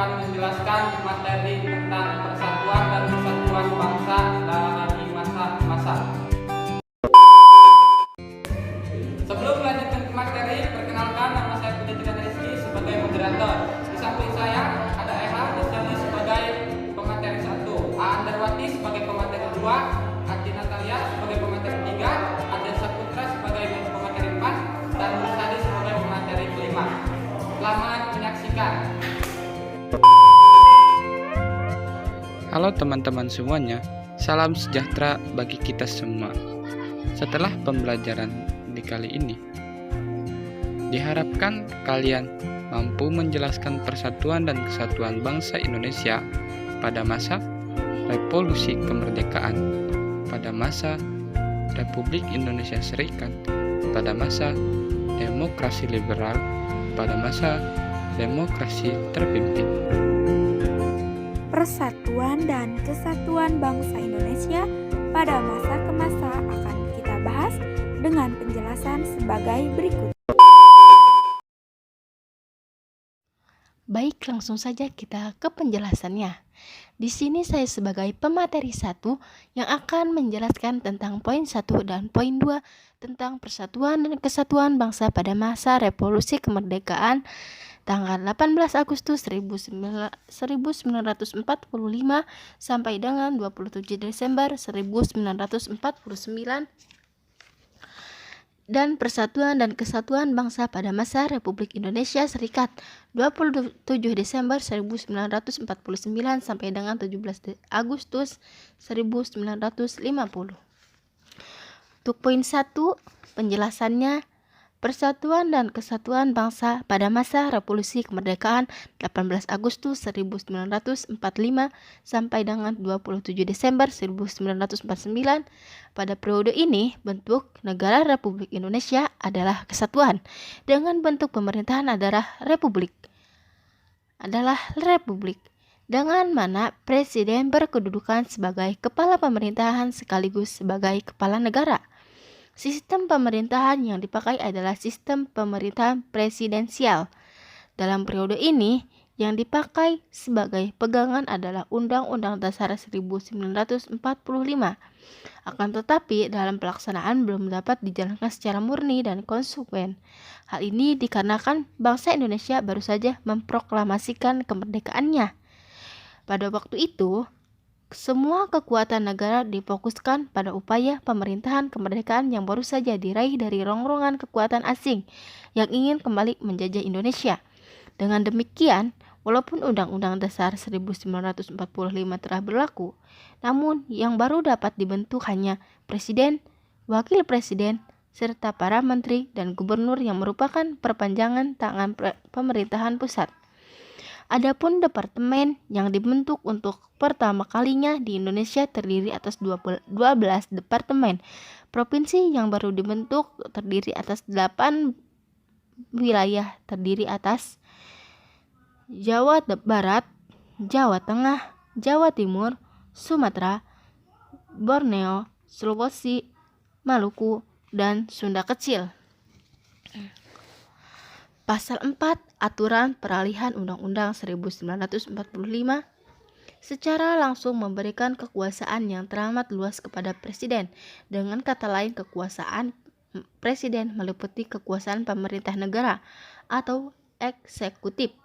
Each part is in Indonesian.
akan menjelaskan materi tentang persatuan dan kesatuan bangsa di masa-masa. Sebelum melanjutkan ke materi, perkenalkan nama saya Puji Tikan Rizky sebagai moderator. Di samping saya ada Ella Desjani sebagai pemateri 1, Aan Darwati sebagai pemateri 2, Ati Natalia sebagai pemateri 3, Adel Saputra sebagai pemateri 4, dan Nur Sadi sebagai pemateri 5. Selamat menyaksikan. Halo teman-teman semuanya, salam sejahtera bagi kita semua. Setelah pembelajaran di kali ini, diharapkan kalian mampu menjelaskan persatuan dan kesatuan bangsa Indonesia pada masa Revolusi Kemerdekaan, pada masa Republik Indonesia Serikat, pada masa demokrasi liberal, pada masa demokrasi terpimpin. Persatuan dan kesatuan bangsa Indonesia pada masa ke masa akan kita bahas dengan penjelasan sebagai berikut. Baik, langsung saja kita ke penjelasannya. Di sini saya sebagai pemateri 1 yang akan menjelaskan tentang poin 1 dan poin 2 tentang persatuan dan kesatuan bangsa pada masa Revolusi Kemerdekaan tanggal 18 Agustus 1945 sampai dengan 27 Desember 1949 dan persatuan dan kesatuan bangsa pada masa Republik Indonesia Serikat 27 Desember 1949 sampai dengan 17 Agustus 1950. Untuk poin 1, penjelasannya persatuan dan kesatuan bangsa pada masa Revolusi Kemerdekaan 18 Agustus 1945 sampai dengan 27 Desember 1949. Pada periode ini, bentuk negara Republik Indonesia adalah kesatuan dengan bentuk pemerintahan adalah republik. Dengan mana presiden berkedudukan sebagai kepala pemerintahan sekaligus sebagai kepala negara. Sistem pemerintahan yang dipakai adalah sistem pemerintahan presidensial. Dalam periode ini, yang dipakai sebagai pegangan adalah Undang-Undang Dasar 1945. Akan tetapi, dalam pelaksanaan belum dapat dijalankan secara murni dan konsekuen. Hal ini dikarenakan bangsa Indonesia baru saja memproklamasikan kemerdekaannya. Pada waktu itu, semua kekuatan negara difokuskan pada upaya pemerintahan kemerdekaan yang baru saja diraih dari rongrongan kekuatan asing yang ingin kembali menjajah Indonesia. Dengan demikian, walaupun Undang-Undang Dasar 1945 telah berlaku, namun yang baru dapat dibentuk hanya Presiden, Wakil Presiden, serta para menteri dan gubernur yang merupakan perpanjangan tangan pemerintahan pusat. Adapun departemen yang dibentuk untuk pertama kalinya di Indonesia terdiri atas 12 departemen. Provinsi yang baru dibentuk terdiri atas 8 wilayah terdiri atas Jawa Barat, Jawa Tengah, Jawa Timur, Sumatera, Borneo, Sulawesi, Maluku, dan Sunda Kecil. Pasal 4 Aturan Peralihan Undang-Undang 1945 secara langsung memberikan kekuasaan yang teramat luas kepada Presiden. Dengan kata lain, kekuasaan Presiden meliputi kekuasaan pemerintah negara atau eksekutif,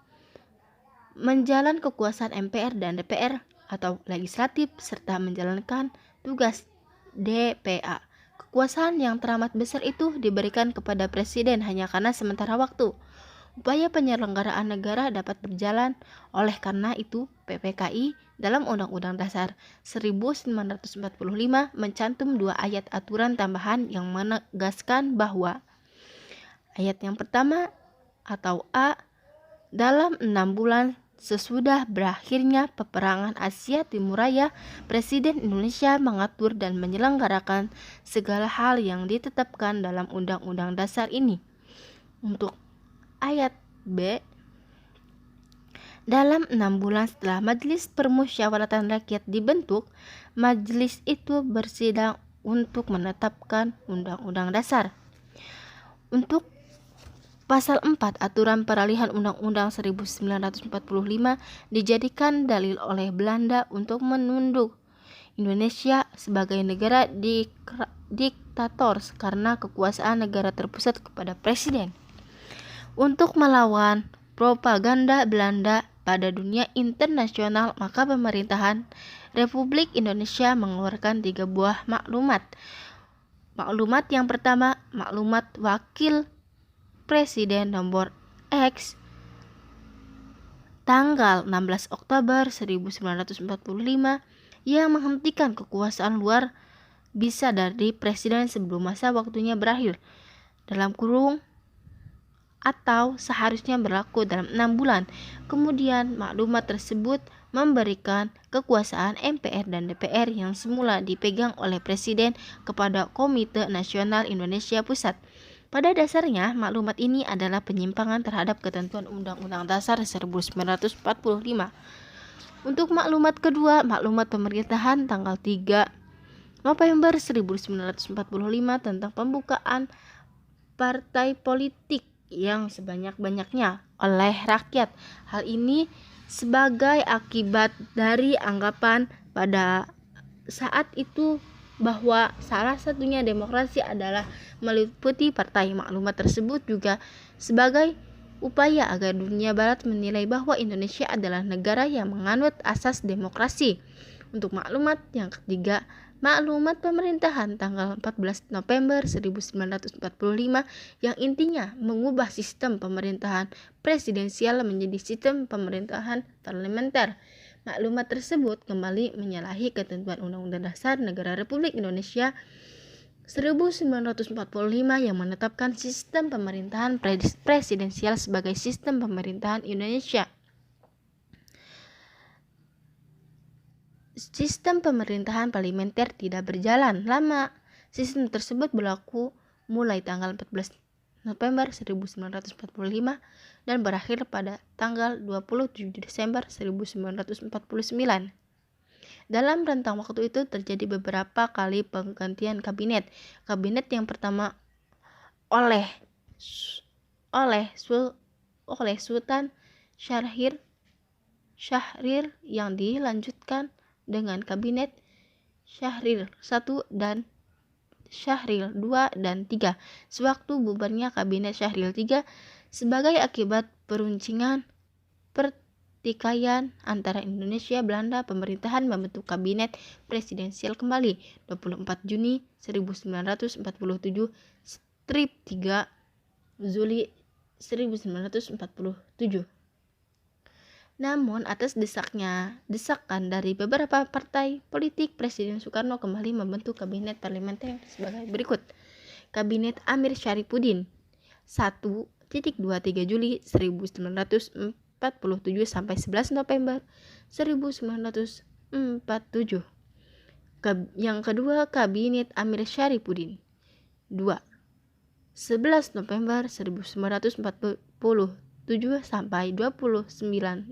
menjalan kekuasaan MPR dan DPR atau legislatif, serta menjalankan tugas DPA. Kekuasaan yang teramat besar itu diberikan kepada Presiden hanya karena sementara waktu. Upaya penyelenggaraan negara dapat berjalan, oleh karena itu PPKI dalam Undang-Undang Dasar 1945 mencantum 2 ayat aturan tambahan yang menegaskan bahwa ayat yang pertama atau A, dalam 6 bulan sesudah berakhirnya peperangan Asia Timur Raya, Presiden Indonesia mengatur dan menyelenggarakan segala hal yang ditetapkan dalam Undang-Undang Dasar ini. Untuk ayat B, dalam 6 bulan setelah Majelis Permusyawaratan Rakyat dibentuk, majelis itu bersidang untuk menetapkan Undang-Undang Dasar. Untuk Pasal 4 Aturan Peralihan Undang-Undang 1945 dijadikan dalil oleh Belanda untuk menunduk Indonesia sebagai negara diktator karena kekuasaan negara terpusat kepada presiden. Untuk melawan propaganda Belanda pada dunia internasional, maka pemerintahan Republik Indonesia mengeluarkan 3 buah maklumat. Maklumat yang pertama, maklumat Wakil Presiden nomor X tanggal 16 Oktober 1945 yang menghentikan kekuasaan luar bisa dari presiden sebelum masa waktunya berakhir dalam kurung atau seharusnya berlaku dalam 6 bulan. Kemudian maklumat tersebut memberikan kekuasaan MPR dan DPR yang semula dipegang oleh presiden kepada Komite Nasional Indonesia Pusat. Pada dasarnya, maklumat ini adalah penyimpangan terhadap ketentuan Undang-Undang Dasar 1945. Untuk maklumat kedua, maklumat pemerintahan tanggal 3 November 1945 tentang pembukaan partai politik yang sebanyak-banyaknya oleh rakyat. Hal ini sebagai akibat dari anggapan pada saat itu bahwa salah satunya demokrasi adalah meliputi partai. Maklumat tersebut juga sebagai upaya agar dunia barat menilai bahwa Indonesia adalah negara yang menganut asas demokrasi. Untuk maklumat yang ketiga, maklumat pemerintahan tanggal 14 November 1945 yang intinya mengubah sistem pemerintahan presidensial menjadi sistem pemerintahan parlementer. Maklumat tersebut kembali menyalahi ketentuan Undang-Undang Dasar Negara Republik Indonesia 1945 yang menetapkan sistem pemerintahan presidensial sebagai sistem pemerintahan Indonesia. Sistem pemerintahan parlementer tidak berjalan lama. Sistem tersebut berlaku mulai tanggal 14 November 1945 dan berakhir pada tanggal 27 Desember 1949. Dalam rentang waktu itu terjadi beberapa kali penggantian kabinet. Kabinet yang pertama oleh Sultan Syahrir yang dilanjutkan dengan kabinet Syahrir I dan Syahrir II dan III. Sewaktu bubarnya kabinet Syahrir III sebagai akibat peruncingan pertikaian antara Indonesia Belanda, pemerintahan membentuk kabinet presidensial kembali 24 Juni 1947 strip 3 Juli 1947. Namun atas desakan dari beberapa partai politik, Presiden Soekarno kembali membentuk kabinet parlementer sebagai berikut. Kabinet Amir Syarifuddin 1.23 Juli 1947 sampai 11 November 1947. Yang kedua, Kabinet Amir Syarifuddin 2. 11 November 1947 sampai 29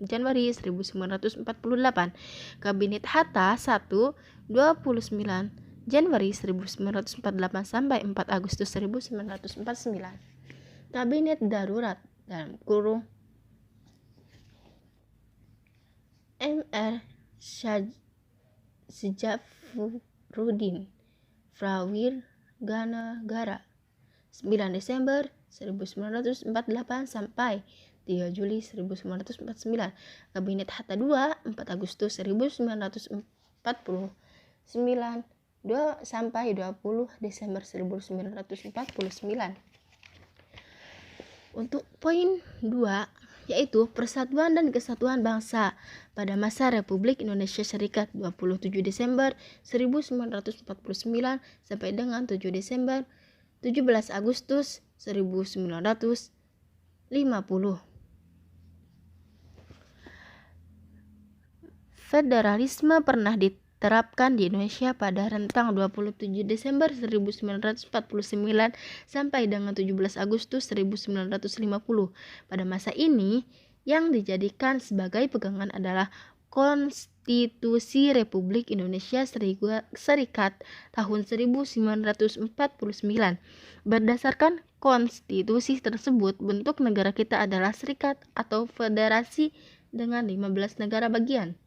Januari 1948. Kabinet Hatta 1. 29 Januari 1948 sampai 4 Agustus 1949. Kabinet Darurat dalam kurung Mr. Syajfuddin Prawirganagara 9 Desember 1948 sampai 3 Juli 1949. Kabinet Hatta II 4 Agustus 1949 sampai 20 Desember 1949. Untuk poin 2 yaitu Persatuan dan Kesatuan Bangsa pada masa Republik Indonesia Serikat 27 Desember 1949 sampai dengan 17 Agustus 1950. Federalisme pernah diterapkan di Indonesia pada rentang 27 Desember 1949 sampai dengan 17 Agustus 1950. Pada masa ini, yang dijadikan sebagai pegangan adalah Konstitusi Republik Indonesia Serikat tahun 1949. Berdasarkan konstitusi tersebut, bentuk negara kita adalah serikat atau federasi dengan 15 negara bagian.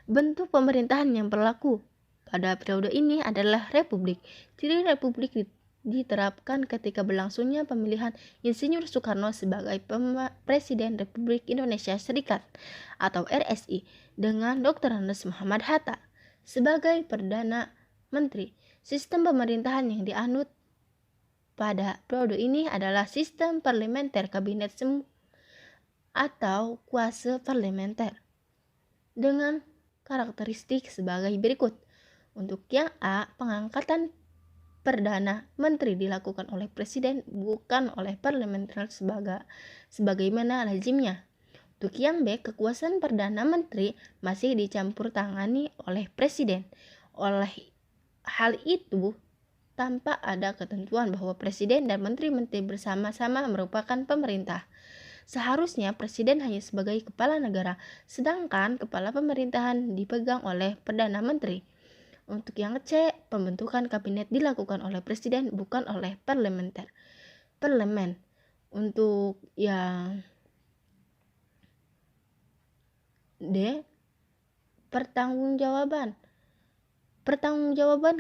Bentuk pemerintahan yang berlaku pada periode ini adalah republik. Ciri republik diterapkan ketika berlangsungnya pemilihan Insinyur Soekarno sebagai Presiden Republik Indonesia Serikat atau RSI dengan Dr. Andes Muhammad Hatta sebagai Perdana Menteri. Sistem pemerintahan yang dianut pada periode ini adalah sistem parlementer kabinet atau kuasa parlementer dengan karakteristik sebagai berikut. Untuk yang A, pengangkatan Perdana Menteri dilakukan oleh Presiden bukan oleh parlementer sebagaimana lazimnya. Untuk yang B, kekuasaan Perdana Menteri masih dicampur tangani oleh Presiden. Oleh hal itu, tanpa ada ketentuan bahwa Presiden dan Menteri-Menteri bersama-sama merupakan pemerintah. Seharusnya Presiden hanya sebagai kepala negara, sedangkan kepala pemerintahan dipegang oleh Perdana Menteri. Untuk yang C, pembentukan kabinet dilakukan oleh Presiden bukan oleh parlemen. Untuk yang D, pertanggungjawaban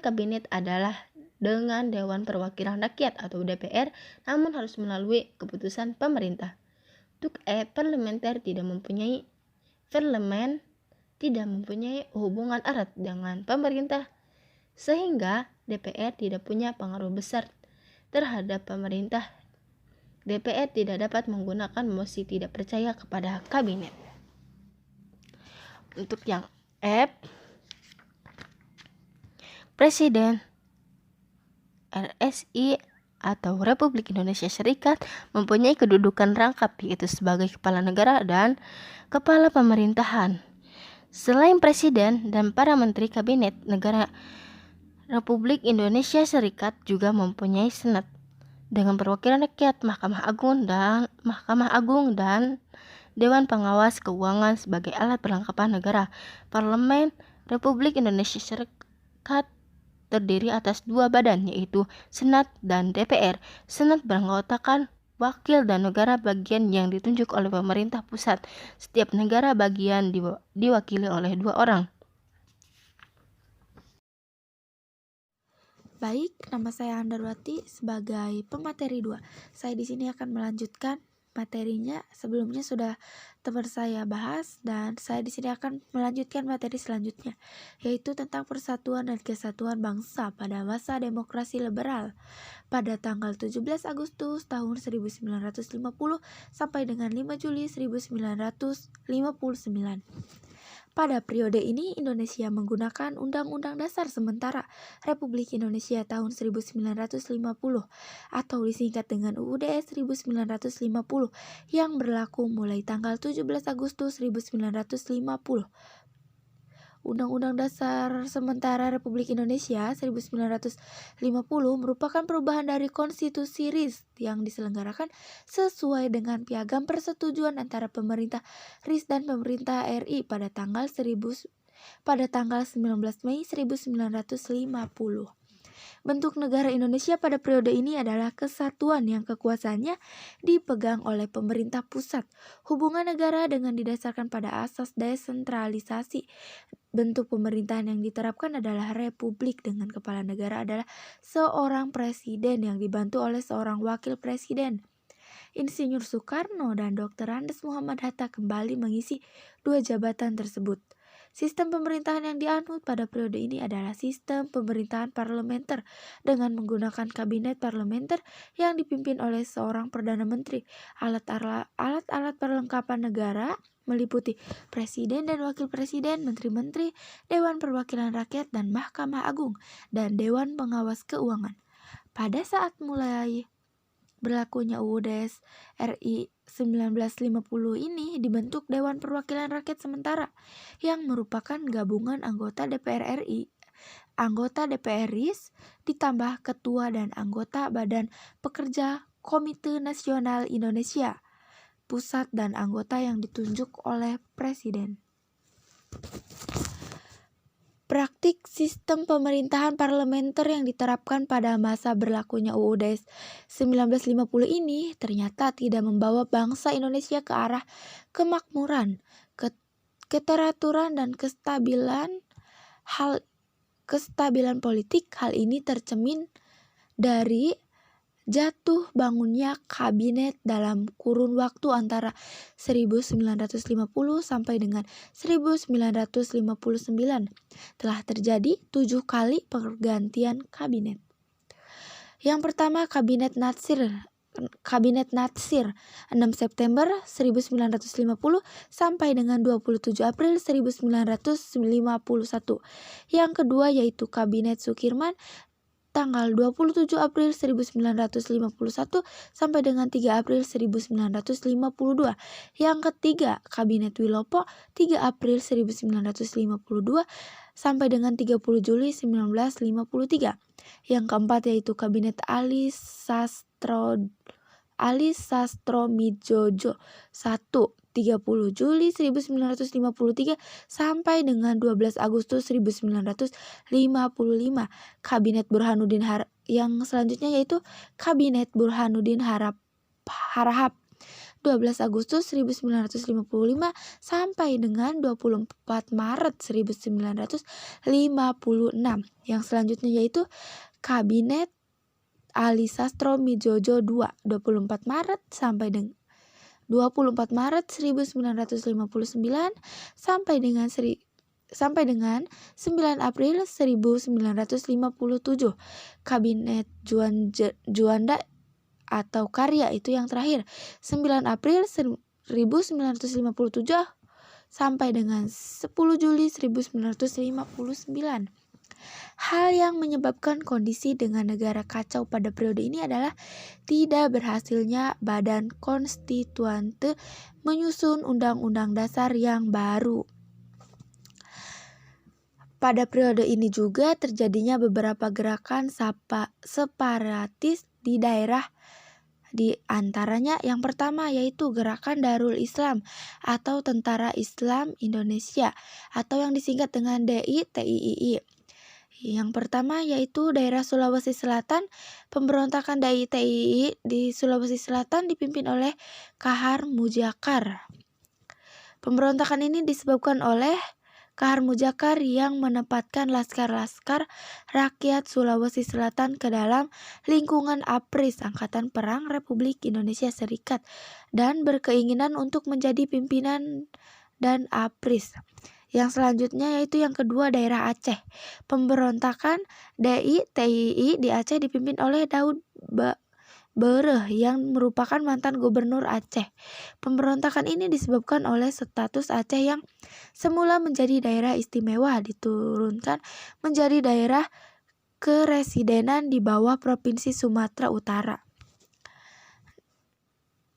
kabinet adalah dengan Dewan Perwakilan Rakyat atau DPR, namun harus melalui keputusan pemerintah. Untuk E, parlemen tidak mempunyai hubungan erat dengan pemerintah, sehingga DPR tidak punya pengaruh besar terhadap pemerintah. DPR tidak dapat menggunakan mosi tidak percaya kepada kabinet. Untuk yang F, Presiden RSI atau Republik Indonesia Serikat mempunyai kedudukan rangkap, yaitu sebagai kepala negara dan kepala pemerintahan. Selain Presiden dan para menteri kabinet negara, Republik Indonesia Serikat juga mempunyai Senat dengan perwakilan rakyat, Mahkamah Agung dan Dewan Pengawas Keuangan sebagai alat perlengkapan negara. Parlemen Republik Indonesia Serikat terdiri atas dua badan, yaitu Senat dan DPR. Senat beranggotakan wakil dan negara bagian yang ditunjuk oleh pemerintah pusat. Setiap negara bagian diwakili oleh 2 orang. Baik, nama saya Andarwati sebagai pemateri 2. Saya di sini akan melanjutkan materinya. Sebelumnya sudah teman saya bahas dan saya di sini akan melanjutkan materi selanjutnya, yaitu tentang persatuan dan kesatuan bangsa pada masa demokrasi liberal pada tanggal 17 Agustus tahun 1950 sampai dengan 5 Juli 1959. Pada periode ini, Indonesia menggunakan Undang-Undang Dasar Sementara Republik Indonesia tahun 1950 atau disingkat dengan UUD 1950 yang berlaku mulai tanggal 17 Agustus 1950. Undang-Undang Dasar Sementara Republik Indonesia 1950 merupakan perubahan dari Konstitusi RIS yang diselenggarakan sesuai dengan Piagam Persetujuan antara pemerintah RIS dan pemerintah RI pada tanggal 19 Mei 1950. Bentuk negara Indonesia pada periode ini adalah kesatuan yang kekuasaannya dipegang oleh pemerintah pusat. Hubungan negara dengan didasarkan pada asas desentralisasi. Bentuk pemerintahan yang diterapkan adalah republik dengan kepala negara adalah seorang presiden yang dibantu oleh seorang wakil presiden. Insinyur Soekarno dan Dr. Andes Muhammad Hatta kembali mengisi 2 jabatan tersebut. Sistem pemerintahan yang dianut pada periode ini adalah sistem pemerintahan parlementer dengan menggunakan kabinet parlementer yang dipimpin oleh seorang Perdana Menteri. Alat-alat perlengkapan negara meliputi Presiden dan Wakil Presiden, Menteri-Menteri, Dewan Perwakilan Rakyat dan Mahkamah Agung, dan Dewan Pengawas Keuangan. Pada saat mulai berlakunya UUD RI 1950 ini dibentuk Dewan Perwakilan Rakyat Sementara yang merupakan gabungan anggota DPR RI, anggota DPR RIS, ditambah ketua dan anggota Badan Pekerja Komite Nasional Indonesia Pusat dan anggota yang ditunjuk oleh Presiden. Praktik sistem pemerintahan parlementer yang diterapkan pada masa berlakunya UUD 1950 ini ternyata tidak membawa bangsa Indonesia ke arah kemakmuran, keteraturan dan kestabilan politik. Hal ini tercermin dari jatuh bangunnya kabinet dalam kurun waktu antara 1950 sampai dengan 1959. Telah terjadi 7 kali pergantian kabinet. Yang pertama, Kabinet Natsir 6 September 1950 sampai dengan 27 April 1951. Yang kedua yaitu Kabinet Sukirman tanggal 27 April 1951 sampai dengan 3 April 1952. Yang ketiga, Kabinet Wilopo 3 April 1952 sampai dengan 30 Juli 1953. Yang keempat yaitu Kabinet Ali Sastro-Midjojo 1 30 Juli 1953 sampai dengan 12 Agustus 1955. Kabinet Burhanuddin yang selanjutnya yaitu Kabinet Burhanuddin Harahap 12 Agustus 1955 sampai dengan 24 Maret 1956. Yang selanjutnya yaitu Kabinet Ali Sastro-Midjojo 2 24 Maret sampai dengan 24 Maret 1959 sampai dengan 9 April 1957. Kabinet Juanda atau Karya itu yang terakhir 9 April 1957 sampai dengan 10 Juli 1959. Hal yang menyebabkan kondisi dengan negara kacau pada periode ini adalah tidak berhasilnya Badan Konstituante menyusun Undang-Undang Dasar yang baru. Pada periode ini juga terjadinya beberapa gerakan separatis di daerah. Di antaranya yang pertama yaitu Gerakan Darul Islam atau Tentara Islam Indonesia atau yang disingkat dengan DITII. Yang pertama yaitu daerah Sulawesi Selatan. Pemberontakan DITII di Sulawesi Selatan dipimpin oleh Kahar Mujakar. Pemberontakan ini disebabkan oleh Kahar Mujakar yang menempatkan laskar-laskar rakyat Sulawesi Selatan ke dalam lingkungan APRIS, Angkatan Perang Republik Indonesia Serikat, dan berkeinginan untuk menjadi pimpinan dan APRIS. Yang selanjutnya yaitu yang kedua daerah Aceh. Pemberontakan DITII di Aceh dipimpin oleh Daud Bereh yang merupakan mantan gubernur Aceh. Pemberontakan ini disebabkan oleh status Aceh yang semula menjadi daerah istimewa diturunkan menjadi daerah keresidenan di bawah Provinsi Sumatera Utara.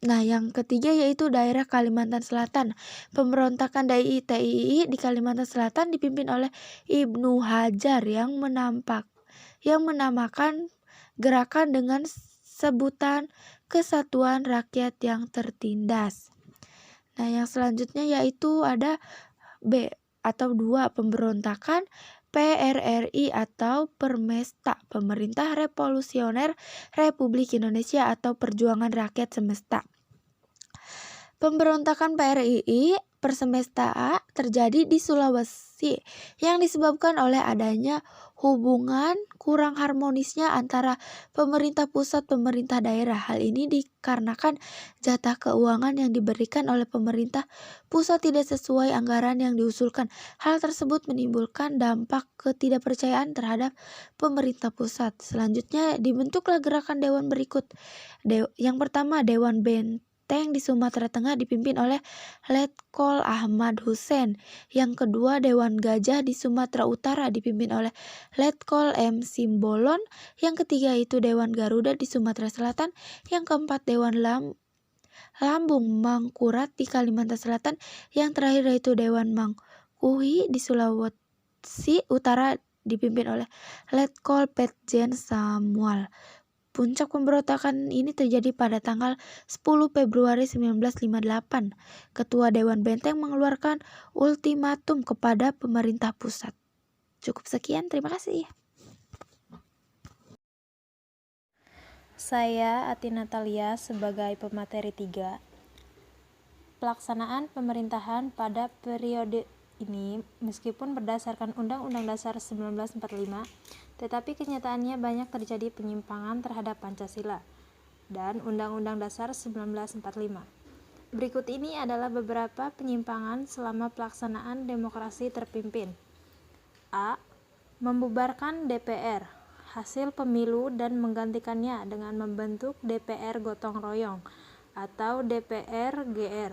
Nah, yang ketiga yaitu daerah Kalimantan Selatan. Pemberontakan DITII di Kalimantan Selatan dipimpin oleh Ibnu Hajar yang menamakan gerakan dengan sebutan Kesatuan Rakyat yang Tertindas. Nah, yang selanjutnya yaitu ada B atau 2 pemberontakan PRRI atau Permesta, Pemerintah Revolusioner Republik Indonesia atau Perjuangan Rakyat Semesta. Pemberontakan PRRI Persemesta terjadi di Sulawesi yang disebabkan oleh adanya hubungan kurang harmonisnya antara pemerintah pusat pemerintah daerah. Hal ini dikarenakan jatah keuangan yang diberikan oleh pemerintah pusat tidak sesuai anggaran yang diusulkan. Hal tersebut menimbulkan dampak ketidakpercayaan terhadap pemerintah pusat. Selanjutnya dibentuklah gerakan dewan berikut. Yang pertama Dewan Benteng di Sumatera Tengah dipimpin oleh Letkol Ahmad Hussein. Yang kedua Dewan Gajah di Sumatera Utara dipimpin oleh Letkol M. Simbolon. Yang ketiga itu Dewan Garuda di Sumatera Selatan. Yang keempat Dewan Lambung Mangkurat di Kalimantan Selatan. Yang terakhir yaitu Dewan Mangkuhi di Sulawesi Utara dipimpin oleh Letkol Petjen Samuel. Puncak pemberontakan ini terjadi pada tanggal 10 Februari 1958. Ketua Dewan Benteng mengeluarkan ultimatum kepada pemerintah pusat. Cukup sekian, terima kasih. Saya Ati Natalia sebagai pemateri 3. Pelaksanaan pemerintahan pada periode ini meskipun berdasarkan Undang-Undang Dasar 1945, tetapi kenyataannya banyak terjadi penyimpangan terhadap Pancasila dan Undang-Undang Dasar 1945. Berikut ini adalah beberapa penyimpangan selama pelaksanaan demokrasi terpimpin. A. Membubarkan DPR, hasil pemilu dan menggantikannya dengan membentuk DPR gotong royong atau DPR GR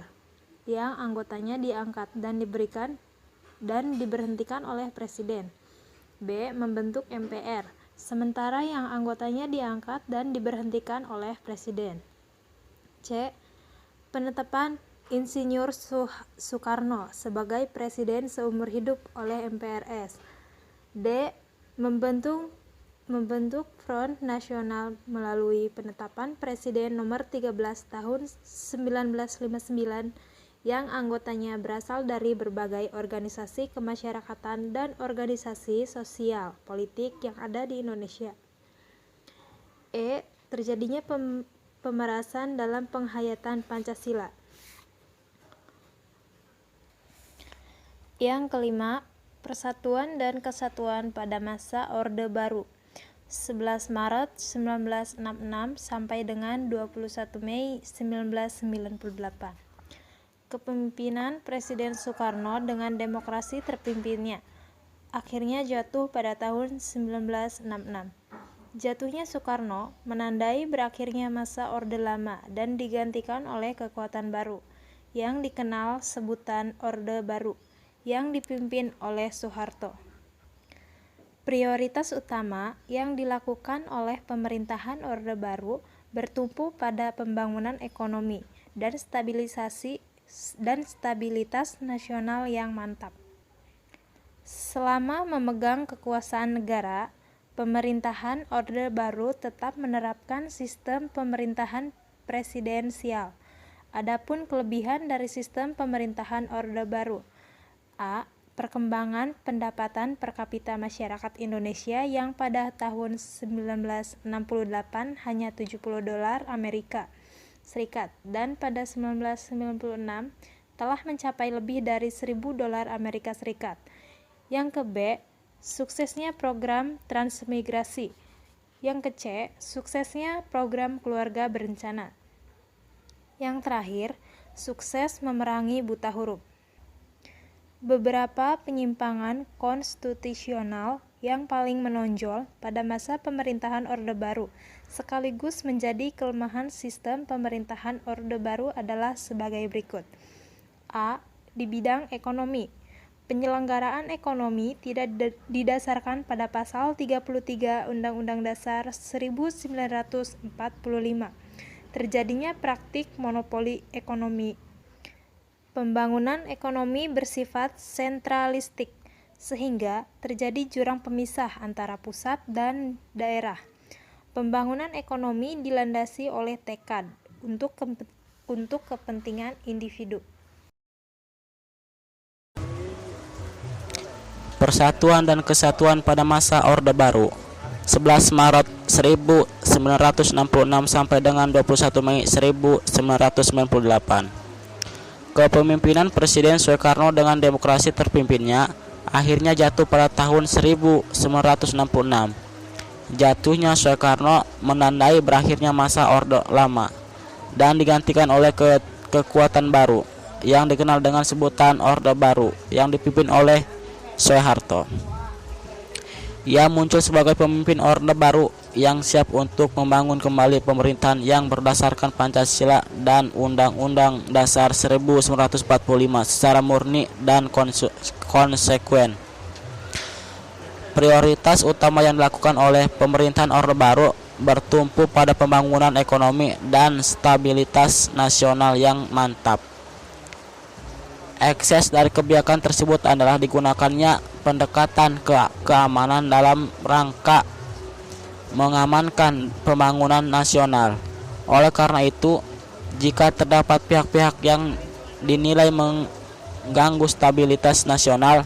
yang anggotanya diangkat dan diberhentikan oleh Presiden. B. Membentuk MPR, sementara yang anggotanya diangkat dan diberhentikan oleh Presiden. C. Penetapan Insinyur Soekarno sebagai Presiden seumur hidup oleh MPRS. D. Membentuk Front Nasional melalui penetapan Presiden nomor 13 tahun 1959 yang anggotanya berasal dari berbagai organisasi kemasyarakatan dan organisasi sosial politik yang ada di Indonesia. E. Terjadinya pemerasan dalam penghayatan Pancasila. Yang kelima, Persatuan dan Kesatuan pada masa Orde Baru 11 Maret 1966 sampai dengan 21 Mei 1998. Kepemimpinan Presiden Soekarno dengan demokrasi terpimpinnya akhirnya jatuh pada tahun 1966. Jatuhnya Soekarno menandai berakhirnya masa Orde Lama dan digantikan oleh kekuatan baru yang dikenal sebutan Orde Baru yang dipimpin oleh Soeharto. Prioritas utama yang dilakukan oleh pemerintahan Orde Baru bertumpu pada pembangunan ekonomi dan stabilitas nasional yang mantap. Selama memegang kekuasaan negara, pemerintahan Orde Baru tetap menerapkan sistem pemerintahan presidensial. Adapun kelebihan dari sistem pemerintahan Orde Baru: A. Perkembangan pendapatan per kapita masyarakat Indonesia yang pada tahun 1968 hanya $70 Amerika Serikat dan pada 1996 telah mencapai lebih dari $1.000 Amerika Serikat. Yang ke B. Suksesnya program transmigrasi. Yang ke C. Suksesnya program keluarga berencana. Yang terakhir, sukses memerangi buta huruf. Beberapa penyimpangan konstitusional yang paling menonjol pada masa pemerintahan Orde Baru sekaligus menjadi kelemahan sistem pemerintahan Orde Baru adalah sebagai berikut. A. Di bidang ekonomi, penyelenggaraan ekonomi tidak didasarkan pada pasal 33 Undang-Undang Dasar 1945. Terjadinya praktik monopoli ekonomi. Pembangunan ekonomi bersifat sentralistik, sehingga terjadi jurang pemisah antara pusat dan daerah. Pembangunan ekonomi dilandasi oleh tekad untuk kepentingan individu. Persatuan dan Kesatuan pada masa Orde Baru 11 Maret 1966 sampai dengan 21 Mei 1998. Kepemimpinan Presiden Soekarno dengan demokrasi terpimpinnya akhirnya jatuh pada tahun 1966. Jatuhnya Soekarno menandai berakhirnya masa Orde Lama dan digantikan oleh kekuatan baru yang dikenal dengan sebutan Orde Baru yang dipimpin oleh Soeharto. Ia muncul sebagai pemimpin Orde Baru yang siap untuk membangun kembali pemerintahan yang berdasarkan Pancasila dan Undang-Undang Dasar 1945 secara murni dan konsekuen. Prioritas utama yang dilakukan oleh pemerintahan Orde Baru bertumpu pada pembangunan ekonomi dan stabilitas nasional yang mantap. Ekses dari kebijakan tersebut adalah digunakannya pendekatan keamanan dalam rangka mengamankan pembangunan nasional. Oleh karena itu, jika terdapat pihak-pihak yang dinilai mengganggu stabilitas nasional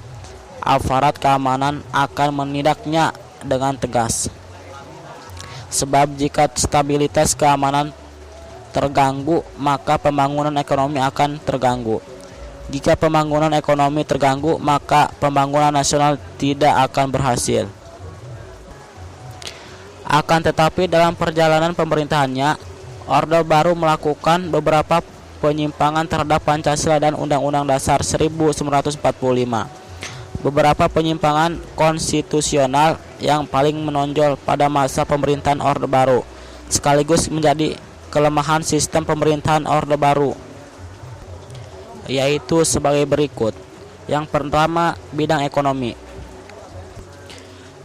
aparat keamanan akan menindaknya dengan tegas. Sebab jika stabilitas keamanan terganggu, maka pembangunan ekonomi akan terganggu. Jika pembangunan ekonomi terganggu, maka pembangunan nasional tidak akan berhasil. Akan tetapi dalam perjalanan pemerintahannya, Orde Baru melakukan beberapa penyimpangan terhadap Pancasila dan Undang-Undang Dasar 1945. Beberapa penyimpangan konstitusional yang paling menonjol pada masa pemerintahan Orde Baru sekaligus menjadi kelemahan sistem pemerintahan Orde Baru, yaitu sebagai berikut. Yang pertama, bidang ekonomi.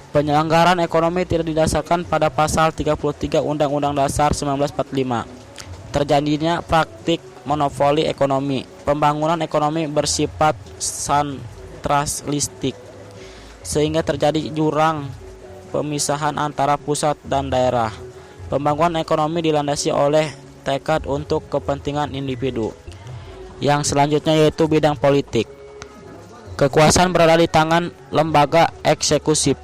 Penyelenggaraan ekonomi tidak didasarkan pada pasal 33 Undang-Undang Dasar 1945. Terjadinya praktik monopoli ekonomi. Pembangunan ekonomi bersifat sentralistik, sehingga terjadi jurang pemisahan antara pusat dan daerah. Pembangunan ekonomi dilandasi oleh tekad untuk kepentingan individu. Yang selanjutnya yaitu bidang politik. Kekuasaan berada di tangan lembaga eksekutif.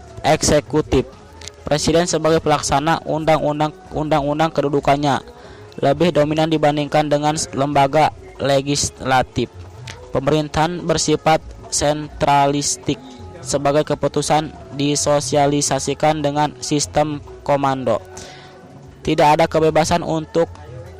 Presiden sebagai pelaksana undang-undang kedudukannya lebih dominan dibandingkan dengan lembaga legislatif. Pemerintahan bersifat sentralistik, sebagai keputusan disosialisasikan dengan sistem komando. Tidak ada kebebasan untuk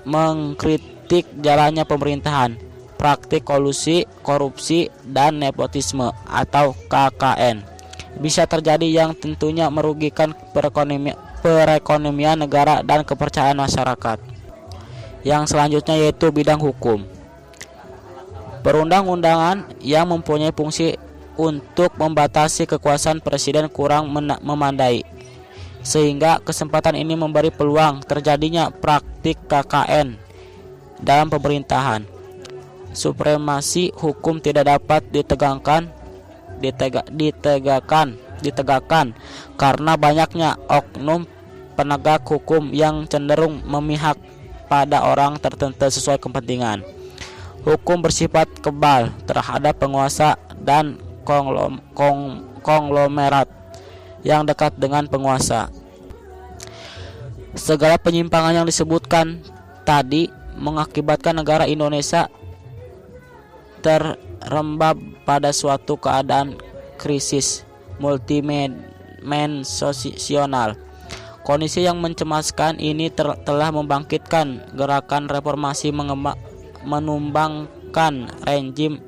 mengkritik jalannya pemerintahan. Praktik kolusi, korupsi, dan nepotisme atau KKN bisa terjadi yang tentunya merugikan perekonomian negara dan kepercayaan masyarakat. Yang selanjutnya yaitu bidang hukum. Perundang-undangan yang mempunyai fungsi untuk membatasi kekuasaan presiden kurang memadai, sehingga kesempatan ini memberi peluang terjadinya praktik KKN dalam pemerintahan. Supremasi hukum tidak dapat ditegakkan karena banyaknya oknum penegak hukum yang cenderung memihak pada orang tertentu sesuai kepentingan. Hukum bersifat kebal terhadap penguasa dan konglomerat yang dekat dengan penguasa. Segala penyimpangan yang disebutkan tadi mengakibatkan negara Indonesia terrembab pada suatu keadaan krisis multidimensional. Kondisi yang mencemaskan ini telah membangkitkan gerakan reformasi menumbangkan rejim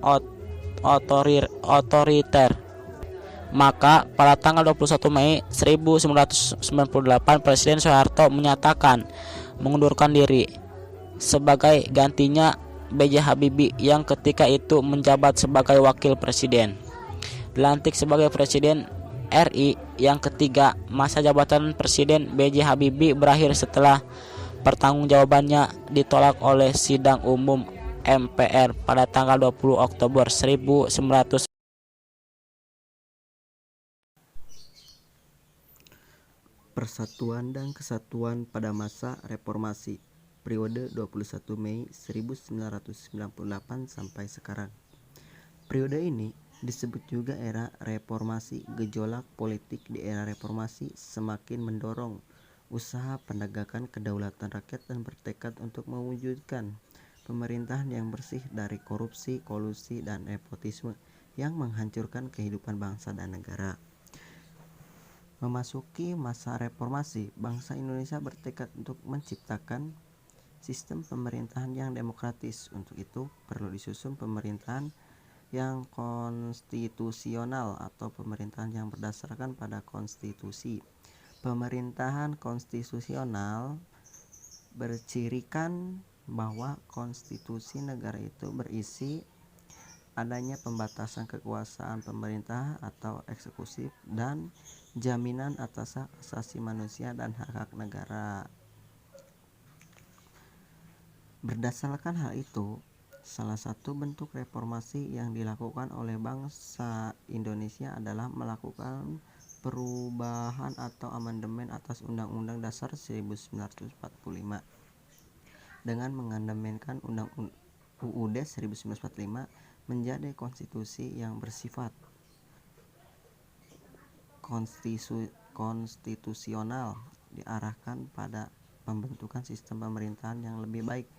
otoriter. Maka pada tanggal 21 Mei 1998 Presiden Soeharto menyatakan mengundurkan diri. Sebagai gantinya B.J. Habibie yang ketika itu menjabat sebagai wakil presiden. Dilantik sebagai Presiden RI yang ketiga. Masa jabatan Presiden B.J. Habibie berakhir setelah pertanggungjawabannya ditolak oleh Sidang Umum MPR pada tanggal 20 Oktober 1900. Persatuan dan Kesatuan pada masa Reformasi periode 21 Mei 1998 sampai sekarang. Periode ini disebut juga era reformasi. Gejolak politik di era reformasi semakin mendorong usaha penegakan kedaulatan rakyat dan bertekad untuk mewujudkan pemerintahan yang bersih dari korupsi, kolusi, dan nepotisme yang menghancurkan kehidupan bangsa dan negara. Memasuki masa reformasi, bangsa Indonesia bertekad untuk menciptakan sistem pemerintahan yang demokratis. Untuk itu perlu disusun pemerintahan yang konstitusional atau pemerintahan yang berdasarkan pada konstitusi. Pemerintahan konstitusional bercirikan bahwa konstitusi negara itu berisi adanya pembatasan kekuasaan pemerintah atau eksekutif dan jaminan atas hak asasi manusia dan hak-hak negara. Berdasarkan hal itu, salah satu bentuk reformasi yang dilakukan oleh bangsa Indonesia adalah melakukan perubahan atau amandemen atas Undang-Undang Dasar 1945 dengan mengamandemenkan UUD 1945 menjadi konstitusi yang bersifat konstitusional diarahkan pada pembentukan sistem pemerintahan yang lebih baik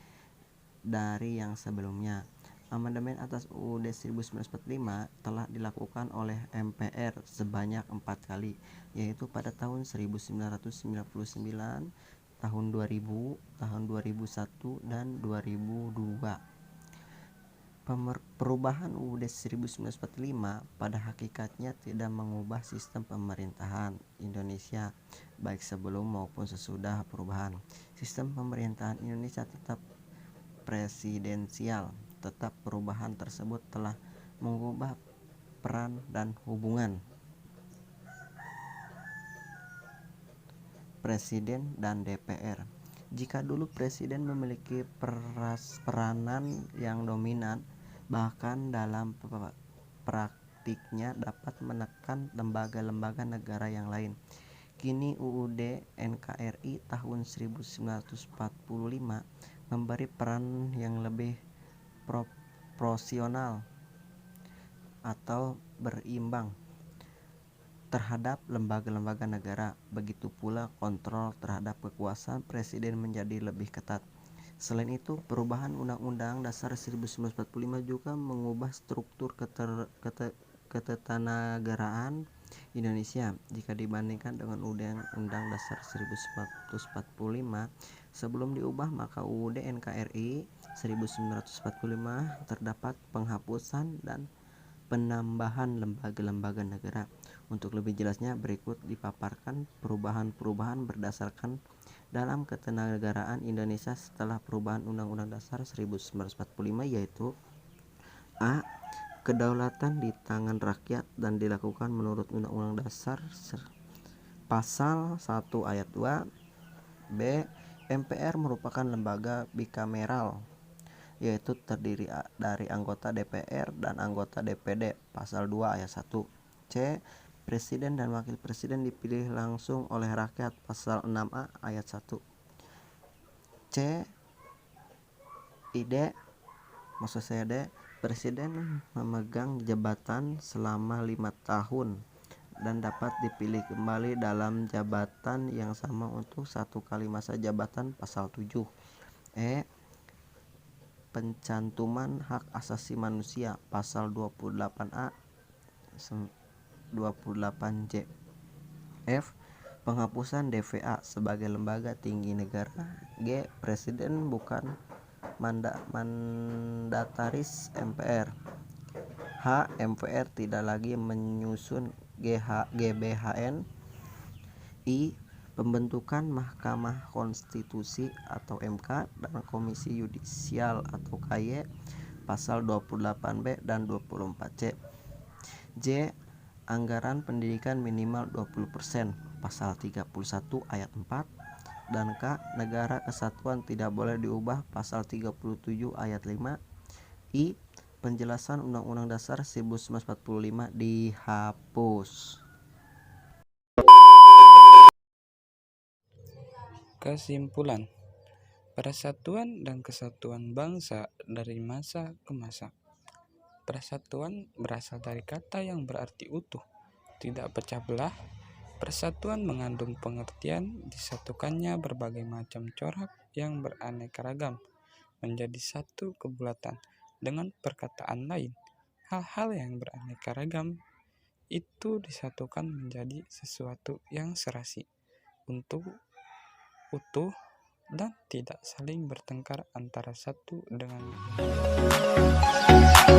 dari yang sebelumnya. Amandemen atas UUD 1945 telah dilakukan oleh MPR sebanyak 4 kali, yaitu pada tahun 1999, tahun 2000, tahun 2001, dan 2002. Perubahan UUD 1945 pada hakikatnya tidak mengubah sistem pemerintahan Indonesia, baik sebelum maupun sesudah perubahan. Sistem pemerintahan Indonesia tetap presidensial. Tetap perubahan tersebut telah mengubah peran dan hubungan Presiden dan DPR. Jika dulu Presiden memiliki peranan yang dominan, bahkan dalam praktiknya dapat menekan lembaga-lembaga negara yang lain, kini UUD NKRI tahun 1945 memberi peran yang lebih proporsional atau berimbang terhadap lembaga-lembaga negara. Begitu pula kontrol terhadap kekuasaan presiden menjadi lebih ketat. Selain itu, perubahan Undang-Undang Dasar 1945 juga mengubah struktur ketatanegaraan Indonesia. Jika dibandingkan dengan Undang-Undang Dasar 1945 sebelum diubah, maka UUD NKRI 1945 terdapat penghapusan dan penambahan lembaga-lembaga negara. Untuk lebih jelasnya, berikut dipaparkan perubahan-perubahan berdasarkan dalam ketatanegaraan Indonesia setelah perubahan Undang-Undang Dasar 1945, yaitu: A. Kedaulatan di tangan rakyat dan dilakukan menurut Undang-Undang Dasar Pasal 1 Ayat 2. B. MPR merupakan lembaga bikameral, yaitu terdiri dari anggota DPR dan anggota DPD, Pasal 2 Ayat 1. C. Presiden dan Wakil Presiden dipilih langsung oleh rakyat, Pasal 6A Ayat 1. C. D. Presiden memegang jabatan selama 5 tahun dan dapat dipilih kembali dalam jabatan yang sama untuk 1 kali masa jabatan, Pasal 7. E. Pencantuman hak asasi manusia, Pasal 28A 28J. F. Penghapusan DVA sebagai lembaga tinggi negara. G. Presiden bukan mandataris MPR. H. MPR tidak lagi menyusun GBHN. I. Pembentukan Mahkamah Konstitusi atau MK dan Komisi Yudisial atau KY, Pasal 28B dan 24C. J. Anggaran pendidikan minimal 20%, Pasal 31 Ayat 4. Dan K. Negara kesatuan tidak boleh diubah, Pasal 37 Ayat 5. I. Penjelasan Undang-Undang Dasar 1945 dihapus. Kesimpulan: persatuan dan kesatuan bangsa dari masa ke masa. Persatuan berasal dari kata yang berarti utuh, tidak pecah belah. Persatuan mengandung pengertian disatukannya berbagai macam corak yang beraneka ragam menjadi satu kebulatan. Dengan perkataan lain, hal-hal yang beraneka ragam itu disatukan menjadi sesuatu yang serasi, untuk utuh, dan tidak saling bertengkar antara satu dengan yang lain.